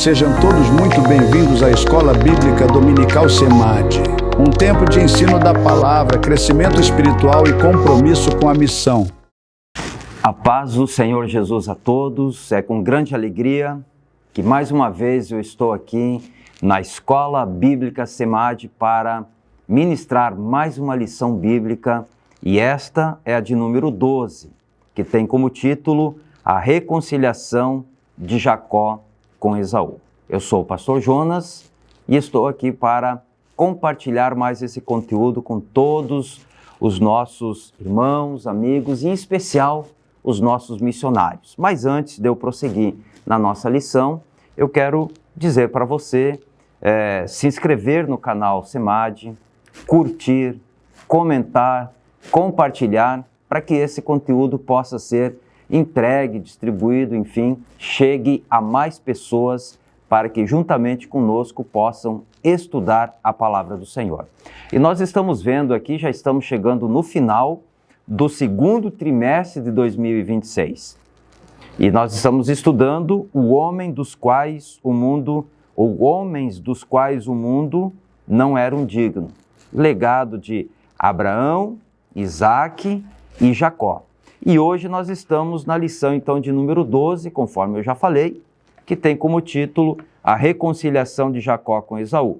Sejam todos muito bem-vindos à Escola Bíblica Dominical SEMAD. Um tempo de ensino da palavra, crescimento espiritual e compromisso com a missão. A paz do Senhor Jesus a todos. É com grande alegria que mais uma vez eu estou aqui na Escola Bíblica SEMAD para ministrar mais uma lição bíblica, e esta é a de número 12, que tem como título A Reconciliação de Jacó com Esaú. Eu sou o pastor Jonas e estou aqui para compartilhar mais esse conteúdo com todos os nossos irmãos, amigos e em especial os nossos missionários. Mas antes de eu prosseguir na nossa lição, eu quero dizer para você se inscrever no canal SEMAD, curtir, comentar, compartilhar, para que esse conteúdo possa ser entregue, distribuído, enfim, chegue a mais pessoas para que juntamente conosco possam estudar a palavra do Senhor. E nós estamos vendo aqui, já estamos chegando no final do segundo trimestre de 2026. E nós estamos estudando homens dos quais o mundo não eram dignos. Legado de Abraão, Isaque e Jacó. E hoje nós estamos na lição então de número 12, conforme eu já falei, que tem como título A Reconciliação de Jacó com Esaú.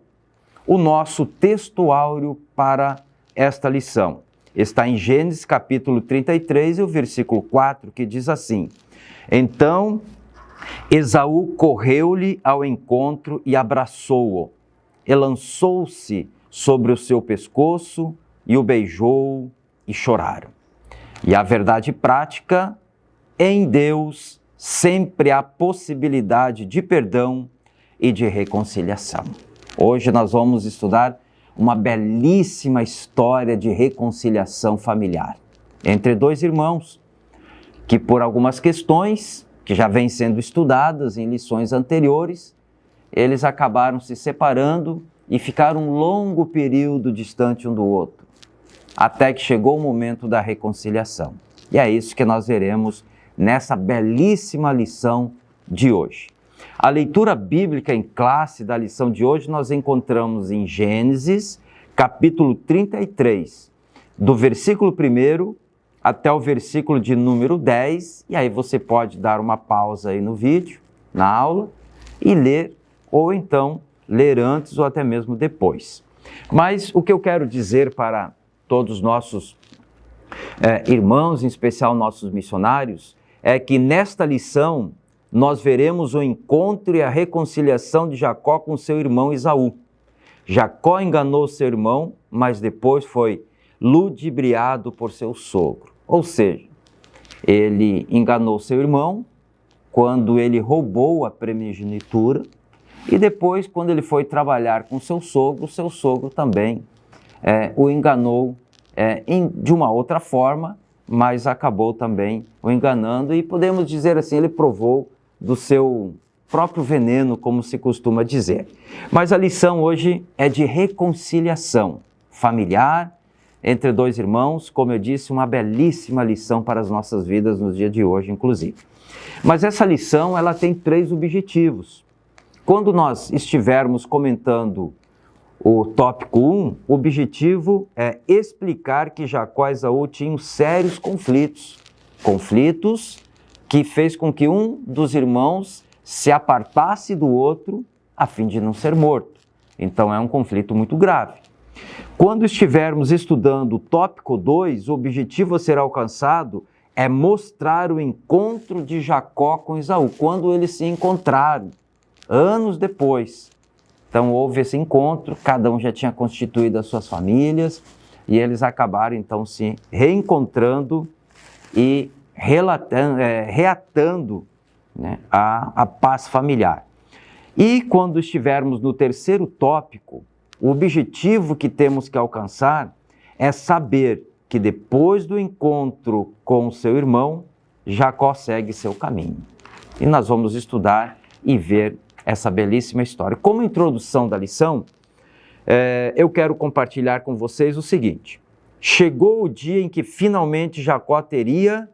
O nosso textuário para esta lição está em Gênesis capítulo 33 e o versículo 4, que diz assim: Então Esaú correu-lhe ao encontro e abraçou-o, e lançou-se sobre o seu pescoço e o beijou e choraram. E a verdade prática, em Deus sempre há possibilidade de perdão e de reconciliação. Hoje nós vamos estudar uma belíssima história de reconciliação familiar entre dois irmãos que, por algumas questões que já vêm sendo estudadas em lições anteriores, eles acabaram se separando e ficaram um longo período distante um do outro, até que chegou o momento da reconciliação. E é isso que nós veremos nessa belíssima lição de hoje. A leitura bíblica em classe da lição de hoje nós encontramos em Gênesis, capítulo 33, do versículo 1 até o versículo de número 10, e aí você pode dar uma pausa aí no vídeo, na aula, e ler, ou então ler antes ou até mesmo depois. Mas o que eu quero dizer para todos os nossos irmãos, em especial nossos missionários, é que nesta lição nós veremos o encontro e a reconciliação de Jacó com seu irmão Esaú. Jacó enganou seu irmão, mas depois foi ludibriado por seu sogro. Ou seja, ele enganou seu irmão quando ele roubou a primogenitura e depois, quando ele foi trabalhar com seu sogro também o enganou de uma outra forma, mas acabou também o enganando e podemos dizer assim, ele provou do seu próprio veneno, como se costuma dizer. Mas a lição hoje é de reconciliação familiar entre dois irmãos, como eu disse, uma belíssima lição para as nossas vidas nos dias de hoje, inclusive. Mas essa lição, ela tem 3 objetivos. Quando nós estivermos comentando o tópico 1, o objetivo é explicar que Jacó e Esaú tinham sérios conflitos que fez com que um dos irmãos se apartasse do outro a fim de não ser morto. Então é um conflito muito grave. Quando estivermos estudando o tópico 2, o objetivo a ser alcançado é mostrar o encontro de Jacó com Esaú, quando eles se encontraram, anos depois. Então houve esse encontro, cada um já tinha constituído as suas famílias e eles acabaram então se reencontrando e reatando a paz familiar. E quando estivermos no terceiro tópico, o objetivo que temos que alcançar é saber que depois do encontro com seu irmão, Jacó segue seu caminho. E nós vamos estudar e ver essa belíssima história. Como introdução da lição, eu quero compartilhar com vocês o seguinte: chegou o dia em que finalmente Jacó teria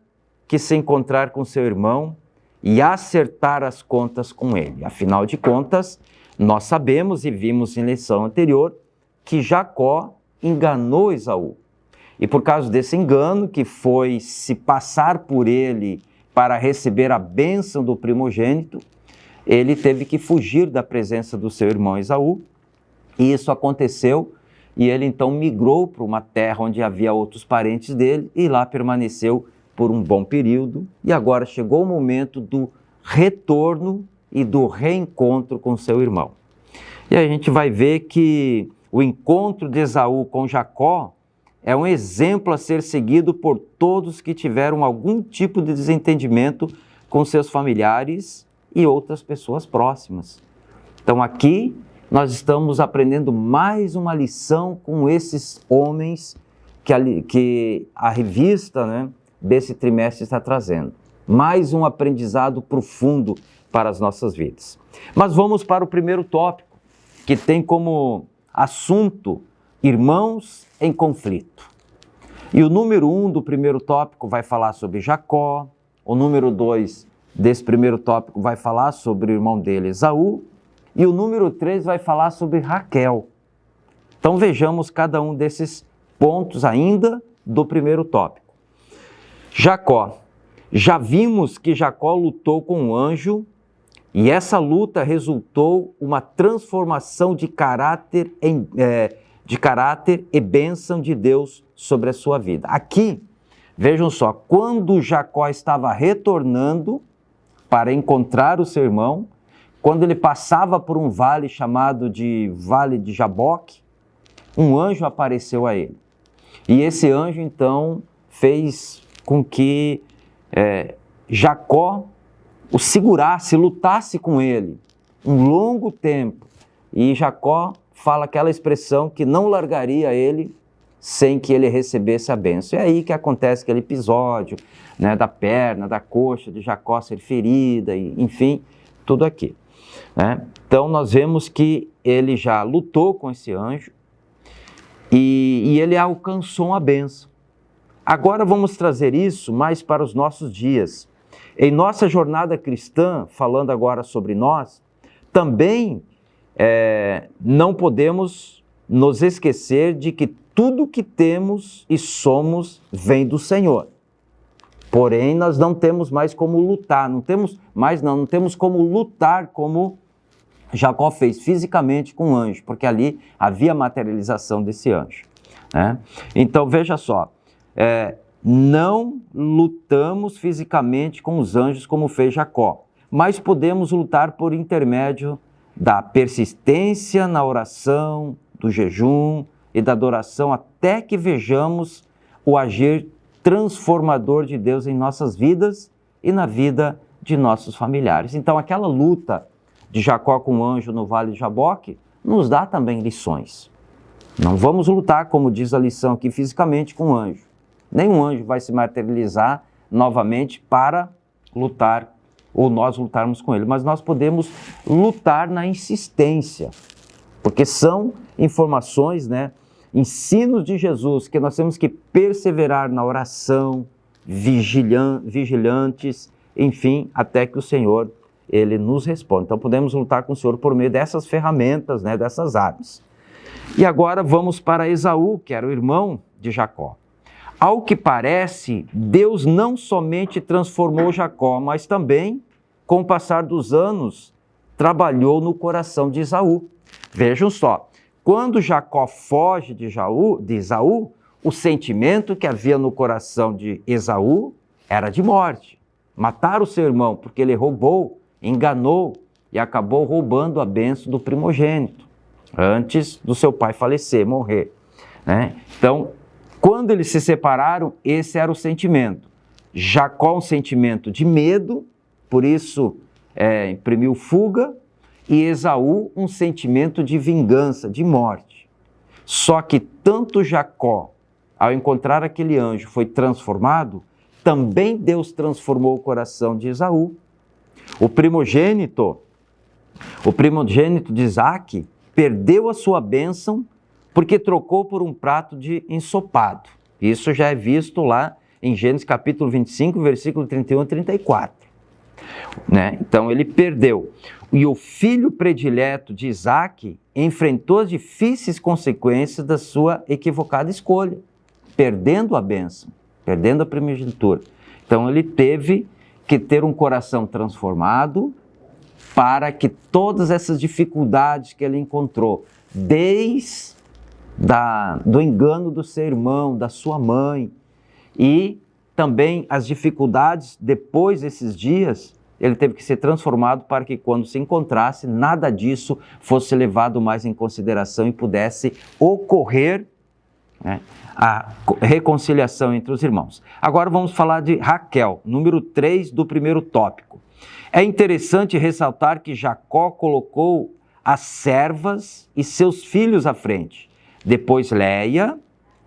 que se encontrar com seu irmão e acertar as contas com ele. Afinal de contas, nós sabemos e vimos em lição anterior que Jacó enganou Esaú. E por causa desse engano, que foi se passar por ele para receber a bênção do primogênito, ele teve que fugir da presença do seu irmão Esaú. E isso aconteceu, e ele então migrou para uma terra onde havia outros parentes dele, e lá permaneceu por um bom período. E agora chegou o momento do retorno e do reencontro com seu irmão. E a gente vai ver que o encontro de Esaú com Jacó é um exemplo a ser seguido por todos que tiveram algum tipo de desentendimento com seus familiares e outras pessoas próximas. Então aqui nós estamos aprendendo mais uma lição com esses homens que a revista, desse trimestre está trazendo. Mais um aprendizado profundo para as nossas vidas. Mas vamos para o primeiro tópico, que tem como assunto irmãos em conflito. E o número 1 do primeiro tópico vai falar sobre Jacó, o número 2 desse primeiro tópico vai falar sobre o irmão dele, Esaú, e o número 3 vai falar sobre Raquel. Então vejamos cada um desses pontos ainda do primeiro tópico. Jacó. Já vimos que Jacó lutou com um anjo e essa luta resultou uma transformação de caráter e bênção de Deus sobre a sua vida. Aqui, vejam só, quando Jacó estava retornando para encontrar o seu irmão, quando ele passava por um vale chamado de Vale de Jaboque, um anjo apareceu a ele. E esse anjo, então, fez com que Jacó o segurasse, lutasse com ele um longo tempo. E Jacó fala aquela expressão que não largaria ele sem que ele recebesse a bênção. É aí que acontece aquele episódio, da perna, da coxa de Jacó ser ferida, e, enfim, tudo aqui. Então nós vemos que ele já lutou com esse anjo e ele alcançou uma bênção. Agora vamos trazer isso mais para os nossos dias. Em nossa jornada cristã, falando agora sobre nós, também não podemos nos esquecer de que tudo que temos e somos vem do Senhor. Porém, nós não temos mais como lutar, não temos como lutar como Jacó fez fisicamente com o anjo, porque ali havia materialização desse anjo. Então, veja só, não lutamos fisicamente com os anjos como fez Jacó, mas podemos lutar por intermédio da persistência na oração, do jejum e da adoração, até que vejamos o agir transformador de Deus em nossas vidas e na vida de nossos familiares. Então, aquela luta de Jacó com o anjo no Vale de Jaboque nos dá também lições. Não vamos lutar, como diz a lição aqui, fisicamente com o anjo. Nenhum anjo vai se materializar novamente para lutar, ou nós lutarmos com ele, mas nós podemos lutar na insistência, porque são informações, ensinos de Jesus, que nós temos que perseverar na oração, vigilantes, enfim, até que o Senhor, ele nos responda. Então podemos lutar com o Senhor por meio dessas ferramentas, dessas armas. E agora vamos para Esaú, que era o irmão de Jacó. Ao que parece, Deus não somente transformou Jacó, mas também, com o passar dos anos, trabalhou no coração de Esaú. Vejam só, quando Jacó foge de Esaú, o sentimento que havia no coração de Esaú era de morte. Matar o seu irmão, porque ele roubou, enganou e acabou roubando a bênção do primogênito, antes do seu pai falecer, morrer. Então, quando eles se separaram, esse era o sentimento. Jacó, um sentimento de medo, por isso imprimiu fuga, e Esaú, um sentimento de vingança, de morte. Só que tanto Jacó, ao encontrar aquele anjo, foi transformado, também Deus transformou o coração de Esaú. O primogênito de Isaque perdeu a sua bênção porque trocou por um prato de ensopado. Isso já é visto lá em Gênesis capítulo 25, versículo 31 e 34. né? Então ele perdeu. E o filho predileto de Isaac enfrentou as difíceis consequências da sua equivocada escolha, perdendo a bênção, perdendo a primogenitura. Então ele teve que ter um coração transformado para que todas essas dificuldades que ele encontrou, desde do engano do seu irmão, da sua mãe, e também as dificuldades depois desses dias, ele teve que ser transformado para que quando se encontrasse, nada disso fosse levado mais em consideração e pudesse ocorrer, né, a reconciliação entre os irmãos. Agora vamos falar de Raquel, número 3 do primeiro tópico. É interessante ressaltar que Jacó colocou as servas e seus filhos à frente, depois Léia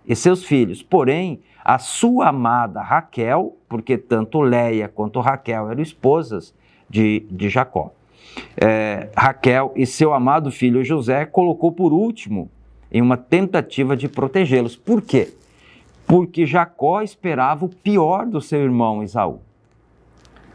e seus filhos. Porém, a sua amada Raquel, porque tanto Léia quanto Raquel eram esposas de Jacó, Raquel e seu amado filho José colocou por último em uma tentativa de protegê-los. Por quê? Porque Jacó esperava o pior do seu irmão Esaú.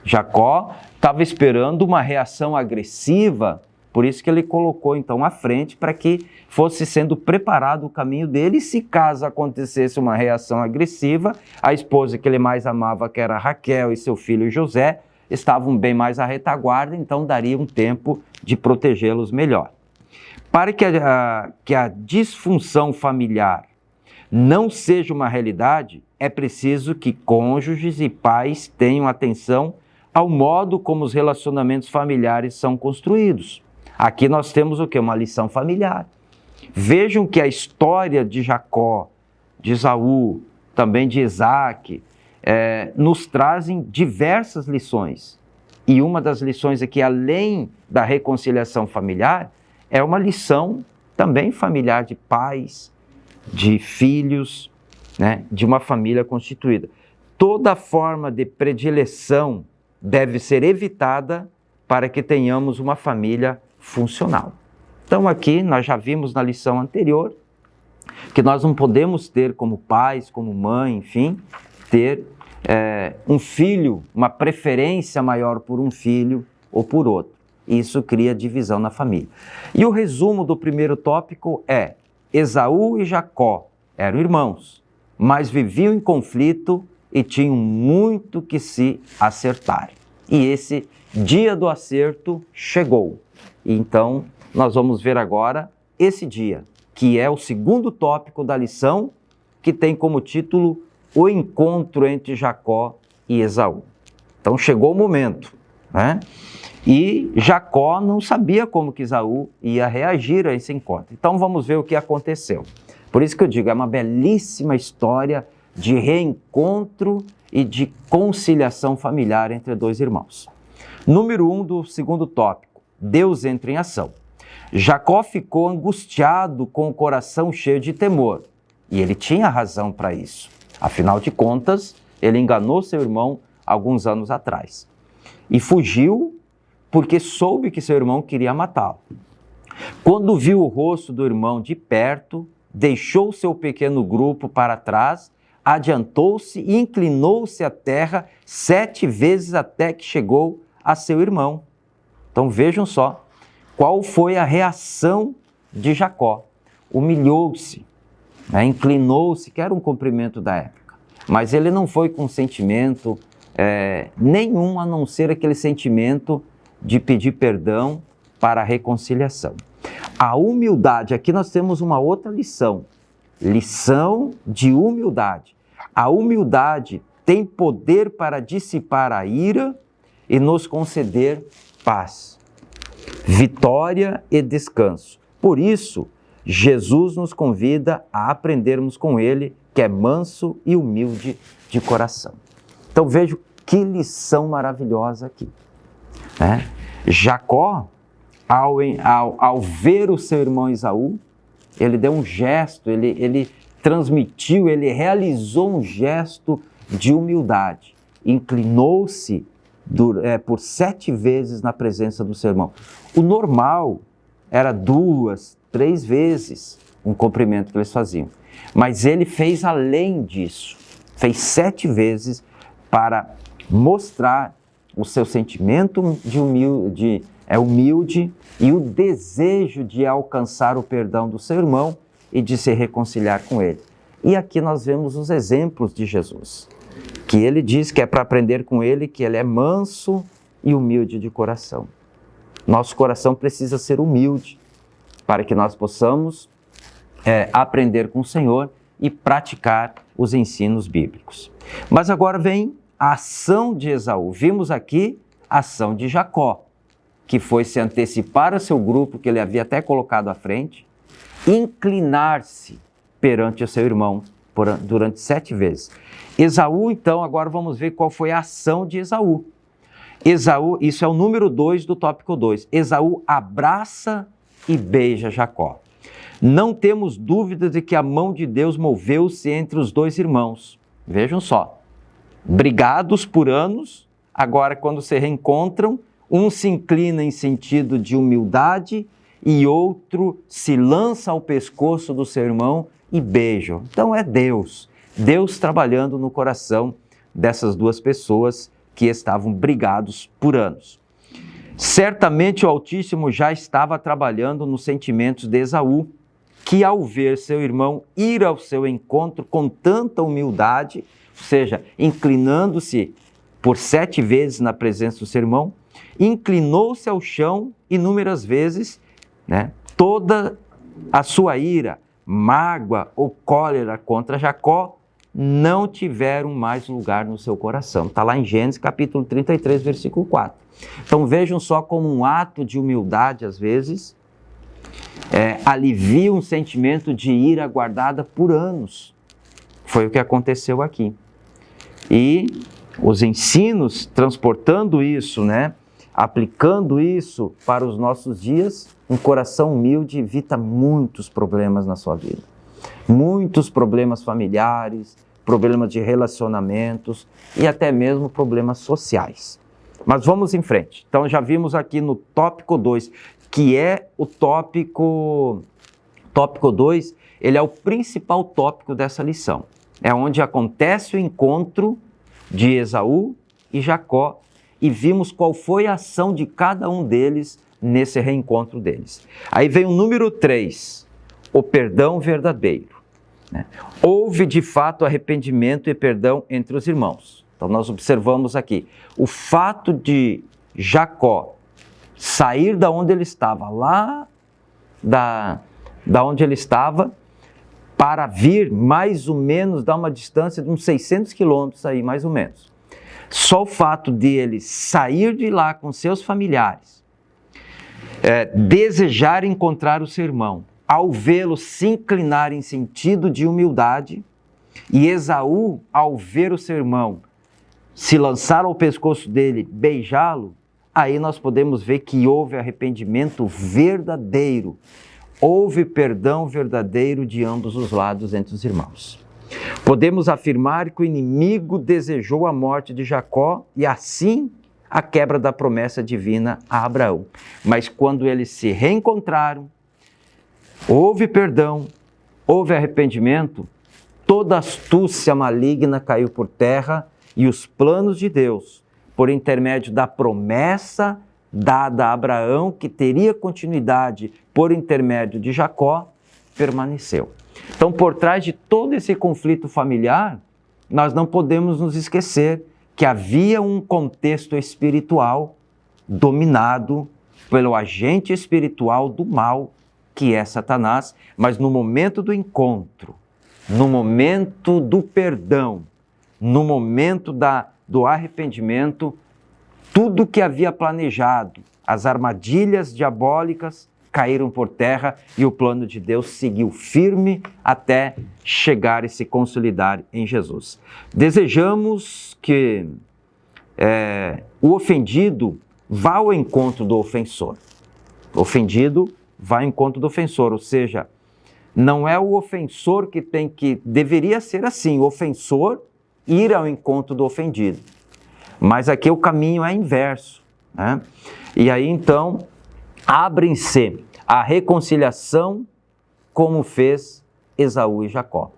Jacó estava esperando uma reação agressiva, por isso que ele colocou então à frente para que fosse sendo preparado o caminho dele, e se caso acontecesse uma reação agressiva, a esposa que ele mais amava, que era Raquel, e seu filho José, estavam bem mais à retaguarda, então daria um tempo de protegê-los melhor. Para que a disfunção familiar não seja uma realidade, é preciso que cônjuges e pais tenham atenção ao modo como os relacionamentos familiares são construídos. Aqui nós temos o quê? Uma lição familiar. Vejam que a história de Jacó, de Esaú, também de Isaac, nos trazem diversas lições. E uma das lições aqui, além da reconciliação familiar, é uma lição também familiar de pais, de filhos, né, de uma família constituída. Toda forma de predileção deve ser evitada para que tenhamos uma família funcional. Então aqui nós já vimos na lição anterior que nós não podemos ter como pais, como mãe, enfim, ter um filho, uma preferência maior por um filho ou por outro. Isso cria divisão na família. E o resumo do primeiro tópico é: Esaú e Jacó eram irmãos, mas viviam em conflito e tinham muito que se acertar. E esse dia do acerto chegou. Então, nós vamos ver agora esse dia, que é o segundo tópico da lição, que tem como título O Encontro entre Jacó e Esaú. Então, chegou o momento, né? E Jacó não sabia como que Esaú ia reagir a esse encontro. Então, vamos ver o que aconteceu. Por isso que eu digo, é uma belíssima história de reencontro e de conciliação familiar entre dois irmãos. Número 1 do segundo tópico, Deus entra em ação. Jacó ficou angustiado com o coração cheio de temor, e ele tinha razão para isso. Afinal de contas, ele enganou seu irmão alguns anos atrás. E fugiu porque soube que seu irmão queria matá-lo. Quando viu o rosto do irmão de perto, deixou seu pequeno grupo para trás, adiantou-se e inclinou-se à terra 7 vezes até que chegou a seu irmão. Então vejam só, qual foi a reação de Jacó? Humilhou-se, né? Inclinou-se, que era um cumprimento da época. Mas ele não foi com sentimento nenhum, a não ser aquele sentimento de pedir perdão para a reconciliação. A humildade, aqui nós temos uma outra lição de humildade. A humildade tem poder para dissipar a ira e nos conceder paz, vitória e descanso. Por isso, Jesus nos convida a aprendermos com ele, que é manso e humilde de coração. Então veja que lição maravilhosa aqui, né? Jacó, ao ver o seu irmão Esaú, ele deu um gesto, ele transmitiu, ele realizou um gesto de humildade. Inclinou-se por 7 vezes na presença do seu irmão. O normal era 2, 3 vezes um cumprimento que eles faziam. Mas ele fez além disso, fez 7 vezes para mostrar o seu sentimento é humilde e o desejo de alcançar o perdão do seu irmão e de se reconciliar com ele. E aqui nós vemos os exemplos de Jesus, que ele diz que é para aprender com ele, que ele é manso e humilde de coração. Nosso coração precisa ser humilde para que nós possamos aprender com o Senhor e praticar os ensinos bíblicos. Mas agora vem a ação de Esaú. Vimos aqui a ação de Jacó, que foi se antecipar ao seu grupo, que ele havia até colocado à frente, inclinar-se perante o seu irmão durante 7 vezes. Esaú, então, agora vamos ver qual foi a ação de Esaú. Esaú, isso é o número 2 do tópico 2. Esaú abraça e beija Jacó. Não temos dúvida de que a mão de Deus moveu-se entre os dois irmãos. Vejam só, brigados por anos, agora quando se reencontram, um se inclina em sentido de humildade e outro se lança ao pescoço do seu irmão e beija. Então é Deus trabalhando no coração dessas duas pessoas que estavam brigados por anos. Certamente o Altíssimo já estava trabalhando nos sentimentos de Esaú, que ao ver seu irmão ir ao seu encontro com tanta humildade, ou seja, inclinando-se por 7 vezes na presença do seu irmão, inclinou-se ao chão inúmeras vezes, toda a sua ira, mágoa ou cólera contra Jacó não tiveram mais lugar no seu coração. Está lá em Gênesis capítulo 33, versículo 4. Então vejam só como um ato de humildade, às vezes, alivia um sentimento de ira guardada por anos. Foi o que aconteceu aqui. E os ensinos, transportando isso, aplicando isso para os nossos dias, um coração humilde evita muitos problemas na sua vida. Muitos problemas familiares, problemas de relacionamentos e até mesmo problemas sociais. Mas vamos em frente. Então já vimos aqui no tópico 2, que é o tópico 2, ele é o principal tópico dessa lição. É onde acontece o encontro de Esaú e Jacó e vimos qual foi a ação de cada um deles nesse reencontro deles. Aí vem o número 3, o perdão verdadeiro. Houve de fato arrependimento e perdão entre os irmãos. Então nós observamos aqui o fato de Jacó sair da onde ele estava, lá da onde ele estava, para vir mais ou menos, dar uma distância de uns 600 quilômetros aí, mais ou menos. Só o fato de ele sair de lá com seus familiares, desejar encontrar o seu irmão, ao vê-lo se inclinar em sentido de humildade, e Esaú, ao ver o seu irmão se lançar ao pescoço dele, beijá-lo, aí nós podemos ver que houve arrependimento verdadeiro, houve perdão verdadeiro de ambos os lados entre os irmãos. Podemos afirmar que o inimigo desejou a morte de Jacó e assim a quebra da promessa divina a Abraão. Mas quando eles se reencontraram, houve perdão, houve arrependimento, toda astúcia maligna caiu por terra e os planos de Deus, por intermédio da promessa dada a Abraão, que teria continuidade por intermédio de Jacó, permaneceu. Então, por trás de todo esse conflito familiar, nós não podemos nos esquecer que havia um contexto espiritual dominado pelo agente espiritual do mal, que é Satanás, mas no momento do encontro, no momento do perdão, no momento do arrependimento, tudo que havia planejado, as armadilhas diabólicas caíram por terra e o plano de Deus seguiu firme até chegar e se consolidar em Jesus. Desejamos que o ofendido vá ao encontro do ofensor. O ofendido vai ao encontro do ofensor, ou seja, não é o ofensor que deveria ser assim, o ofensor ir ao encontro do ofendido. Mas aqui o caminho é inverso, E aí então abrem-se a reconciliação como fez Esaú e Jacó.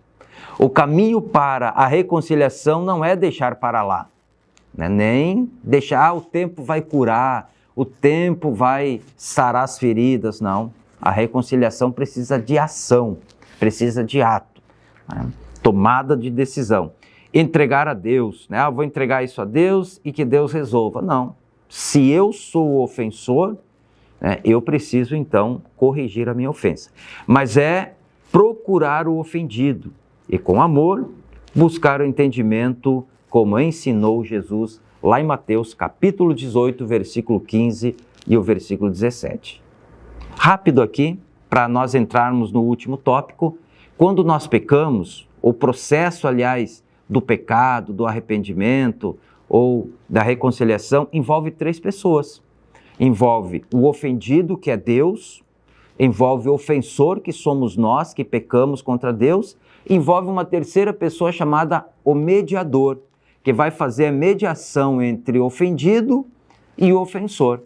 O caminho para a reconciliação não é deixar para lá, né? Nem deixar o tempo vai curar, o tempo vai sarar as feridas, não. A reconciliação precisa de ação, precisa de ato, né? Tomada de decisão. Entregar a Deus, né? Vou entregar isso a Deus e que Deus resolva. Não. Se eu sou o ofensor, né, eu preciso então corrigir a minha ofensa. Mas é procurar o ofendido e com amor buscar o entendimento, como ensinou Jesus lá em Mateus capítulo 18, versículo 15 e o versículo 17. Rápido aqui, para nós entrarmos no último tópico. Quando nós pecamos, o processo, aliás, do pecado, do arrependimento ou da reconciliação envolve 3 pessoas. Envolve o ofendido, que é Deus, envolve o ofensor, que somos nós, que pecamos contra Deus, envolve uma terceira pessoa chamada o mediador, que vai fazer a mediação entre o ofendido e o ofensor.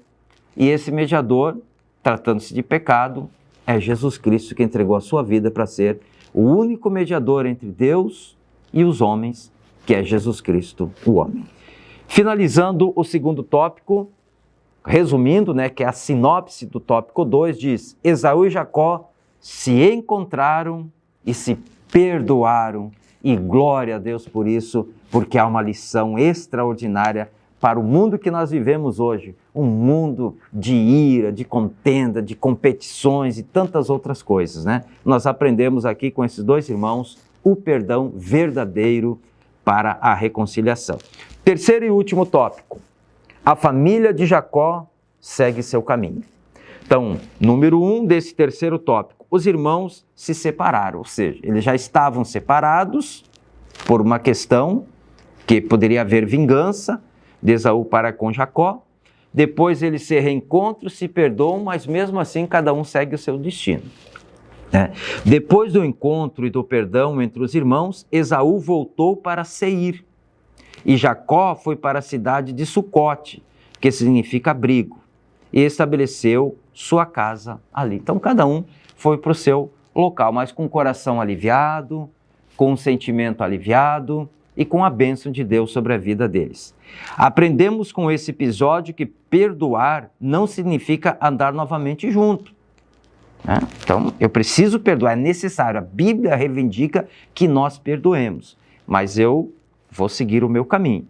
E esse mediador, tratando-se de pecado, é Jesus Cristo, que entregou a sua vida para ser o único mediador entre Deus e os homens, que é Jesus Cristo, o homem. Finalizando o segundo tópico, resumindo, né, que é a sinopse do tópico 2, diz: Esaú e Jacó se encontraram e se perdoaram, e glória a Deus por isso, porque há uma lição extraordinária para o mundo que nós vivemos hoje, um mundo de ira, de contenda, de competições e tantas outras coisas, né? Nós aprendemos aqui com esses 2 irmãos o perdão verdadeiro para a reconciliação. Terceiro e último tópico: a família de Jacó segue seu caminho. Então, número 1 desse terceiro tópico: os irmãos se separaram, ou seja, eles já estavam separados por uma questão que poderia haver vingança de Esaú para com Jacó. Depois eles se reencontram, se perdoam, mas mesmo assim cada um segue o seu destino. Depois do encontro e do perdão entre os irmãos, Esaú voltou para Seir e Jacó foi para a cidade de Sucote, que significa abrigo, e estabeleceu sua casa ali. Então cada um foi para o seu local, mas com o coração aliviado, com um sentimento aliviado e com a bênção de Deus sobre a vida deles. Aprendemos com esse episódio que perdoar não significa andar novamente junto, né? Então, eu preciso perdoar, é necessário. A Bíblia reivindica que nós perdoemos, mas eu vou seguir o meu caminho.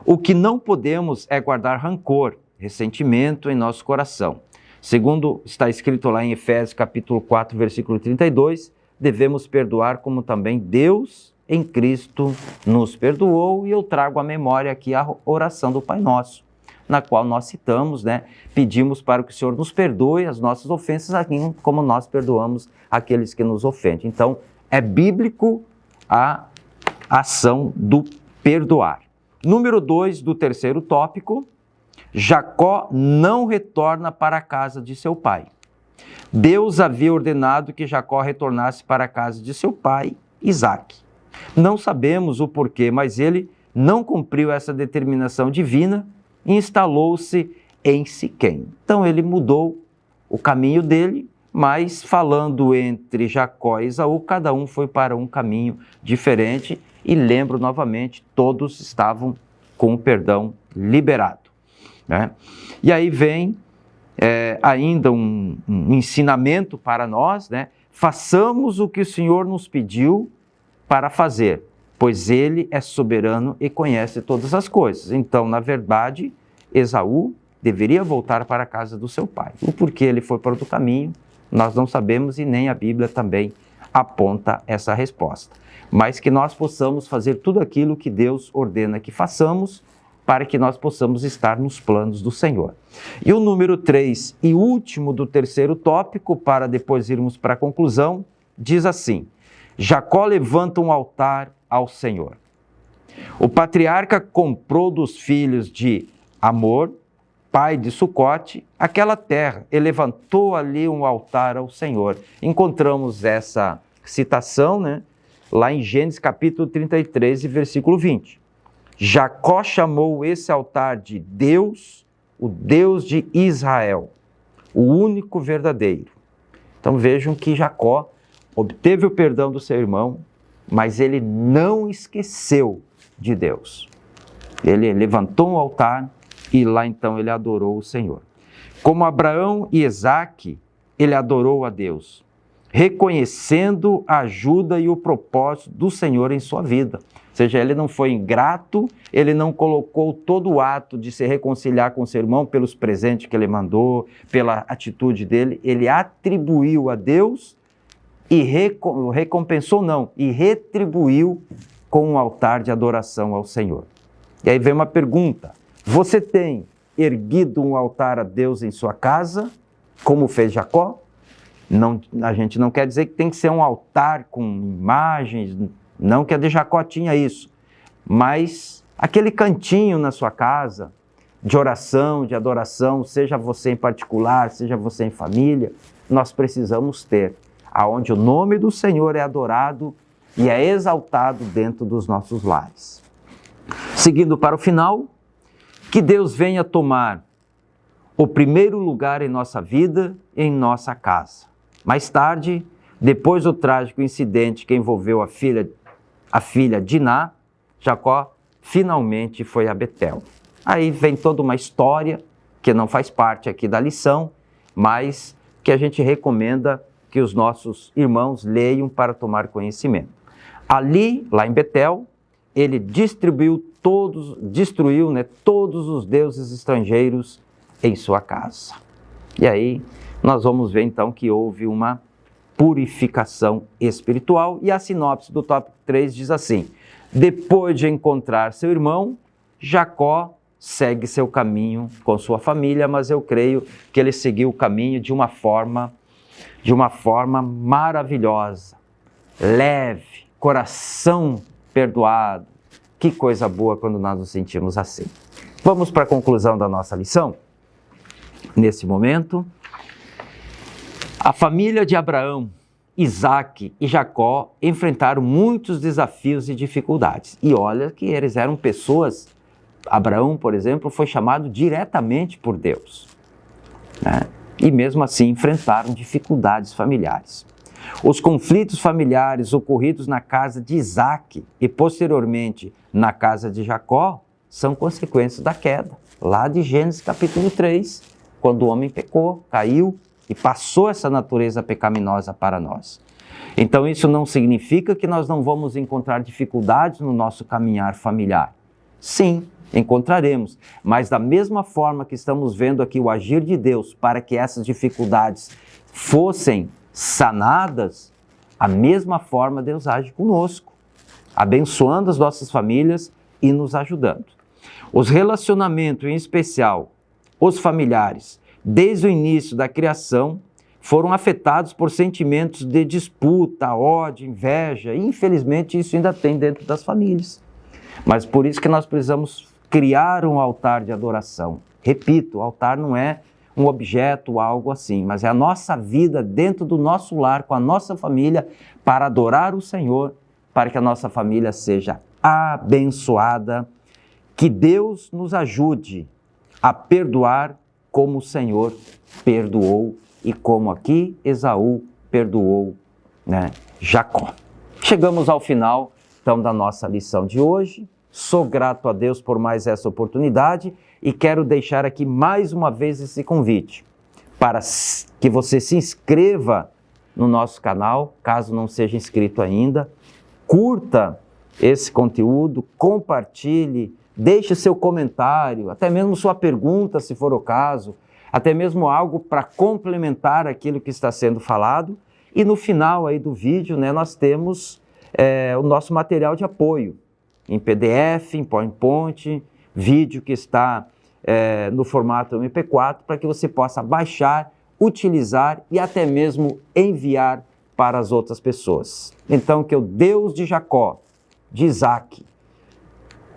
O que não podemos é guardar rancor, ressentimento em nosso coração. Segundo está escrito lá em Efésios capítulo 4, versículo 32, devemos perdoar como também Deus em Cristo nos perdoou. E eu trago à memória aqui a oração do Pai Nosso, na qual nós citamos, né? Pedimos para que o Senhor nos perdoe as nossas ofensas, assim como nós perdoamos aqueles que nos ofendem. Então, é bíblico a ação do perdoar. Número 2 do terceiro tópico: Jacó não retorna para a casa de seu pai. Deus havia ordenado que Jacó retornasse para a casa de seu pai, Isaque. Não sabemos o porquê, mas ele não cumpriu essa determinação divina e instalou-se em Siquém. Então ele mudou o caminho dele, mas falando entre Jacó e Esaú, cada um foi para um caminho diferente. E lembro novamente, todos estavam com o perdão liberado, né? E aí vem ainda um ensinamento para nós, né? Façamos o que o Senhor nos pediu para fazer, pois Ele é soberano e conhece todas as coisas. Então, na verdade, Esaú deveria voltar para a casa do seu pai. O porquê ele foi para outro caminho, nós não sabemos e nem a Bíblia também aponta essa resposta. Mas que nós possamos fazer tudo aquilo que Deus ordena que façamos, para que nós possamos estar nos planos do Senhor. E o número 3 e último do terceiro tópico, para depois irmos para a conclusão, diz assim: Jacó levanta um altar ao Senhor. O patriarca comprou dos filhos de Amor, pai de Sucote, aquela terra e levantou ali um altar ao Senhor. Encontramos essa citação, né, lá em Gênesis capítulo 33, versículo 20. Jacó chamou esse altar de Deus, o Deus de Israel, o único verdadeiro. Então vejam que Jacó obteve o perdão do seu irmão, mas ele não esqueceu de Deus. Ele levantou um altar e lá então ele adorou o Senhor. Como Abraão e Isaque, ele adorou a Deus, reconhecendo a ajuda e o propósito do Senhor em sua vida. Ou seja, ele não foi ingrato, ele não colocou todo o ato de se reconciliar com o seu irmão pelos presentes que ele mandou, pela atitude dele, ele atribuiu a Deus e recompensou não, e retribuiu com um altar de adoração ao Senhor. E aí vem uma pergunta: você tem erguido um altar a Deus em sua casa, como fez Jacó? Não, a gente não quer dizer que tem que ser um altar com imagens, não que a de Jacó tinha isso, mas aquele cantinho na sua casa, de oração, de adoração, seja você em particular, seja você em família, nós precisamos ter, aonde o nome do Senhor é adorado e é exaltado dentro dos nossos lares. Seguindo para o final, que Deus venha tomar o primeiro lugar em nossa vida, em nossa casa. Mais tarde, depois do trágico incidente que envolveu a filha Diná, Jacó finalmente foi a Betel. Aí vem toda uma história que não faz parte aqui da lição, mas que a gente recomenda que os nossos irmãos leiam para tomar conhecimento. Ali, lá em Betel, ele destruiu todos os deuses estrangeiros em sua casa. E aí nós vamos ver então que houve uma purificação espiritual, e a sinopse do tópico 3 diz assim: depois de encontrar seu irmão, Jacó segue seu caminho com sua família, mas eu creio que ele seguiu o caminho de uma forma maravilhosa, leve, coração perdoado. Que coisa boa quando nós nos sentimos assim. Vamos para a conclusão da nossa lição? Nesse momento, a família de Abraão, Isaque e Jacó enfrentaram muitos desafios e dificuldades. E olha que eles eram pessoas, Abraão, por exemplo, foi chamado diretamente por Deus, né? E mesmo assim enfrentaram dificuldades familiares. Os conflitos familiares ocorridos na casa de Isaque e posteriormente na casa de Jacó são consequências da queda, lá de Gênesis capítulo 3, quando o homem pecou, caiu e passou essa natureza pecaminosa para nós. Então isso não significa que nós não vamos encontrar dificuldades no nosso caminhar familiar. Sim, encontraremos, mas da mesma forma que estamos vendo aqui o agir de Deus para que essas dificuldades fossem sanadas, a mesma forma Deus age conosco, abençoando as nossas famílias e nos ajudando. Os relacionamentos, em especial os familiares, desde o início da criação, foram afetados por sentimentos de disputa, ódio, inveja, e infelizmente isso ainda tem dentro das famílias. Mas por isso que nós precisamos criar um altar de adoração. Repito, o altar não é um objeto, algo assim, mas é a nossa vida dentro do nosso lar, com a nossa família, para adorar o Senhor, para que a nossa família seja abençoada. Que Deus nos ajude a perdoar como o Senhor perdoou e como aqui Esaú perdoou, Jacó. Chegamos ao final, então, da nossa lição de hoje. Sou grato a Deus por mais essa oportunidade e quero deixar aqui mais uma vez esse convite para que você se inscreva no nosso canal, caso não seja inscrito ainda, curta esse conteúdo, compartilhe, deixe seu comentário, até mesmo sua pergunta, se for o caso, até mesmo algo para complementar aquilo que está sendo falado. E no final aí do vídeo, nós temos o nosso material de apoio, em PDF, em PowerPoint, vídeo que está no formato MP4, para que você possa baixar, utilizar e até mesmo enviar para as outras pessoas. Então, que o Deus de Jacó, de Isaque,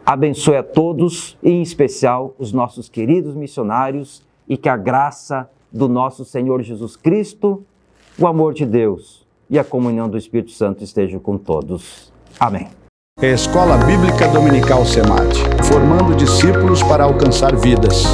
abençoe a todos, e em especial os nossos queridos missionários, e que a graça do nosso Senhor Jesus Cristo, o amor de Deus e a comunhão do Espírito Santo estejam com todos. Amém. Escola Bíblica Dominical SEMAD, formando discípulos para alcançar vidas.